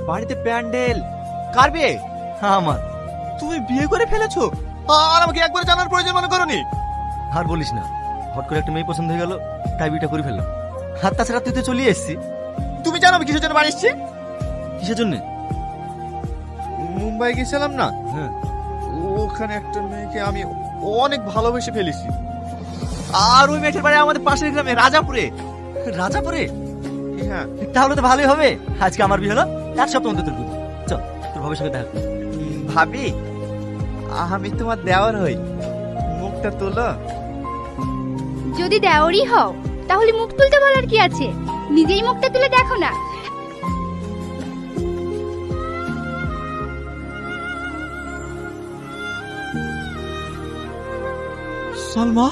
বাড়িতে প্যান্ডেল কার বিয়ে? আমার। তুমি বিয়ে করে ফেলেছো আর আমাকে একবার জানার প্রয়োজন মনে করনি? আর বলিস না, হট করে একটা মেয়ে পছন্দ হয়ে গেল, তাই বিয়েটা করে ফেললাম। আর তাছাড়া তুই তো চলে এসছি। তুমি জানো আমি কিসের জন্য বাড়ি এসেছি? কিসের জন্য? মুম্বাই গেছিলাম না, হ্যাঁ। ওখানে একটা মেয়েকে আমি অনেক ভালোবেসে ফেলেছি। আর ওই মেয়েটার বাড়ি আমাদের পাশের গ্রামে রাজাপুরে। রাজাপুরে? হ্যাঁ। তাহলে তো ভালোই হবে, আজকে আমার বিয়ে হলো, এক সপ্তাহ মধ্যে তোর বিয়ে। চল তোর ভাবের সঙ্গে দেখা করি। ভাবি, আমি তোমার দেওয়ার হই, মুখটা তোলো। যদি দেওরই হও তাহলে মুখ তুলতে বলার কি আছে, নিজেই মুখটা তুলে দেখো না। সালমা,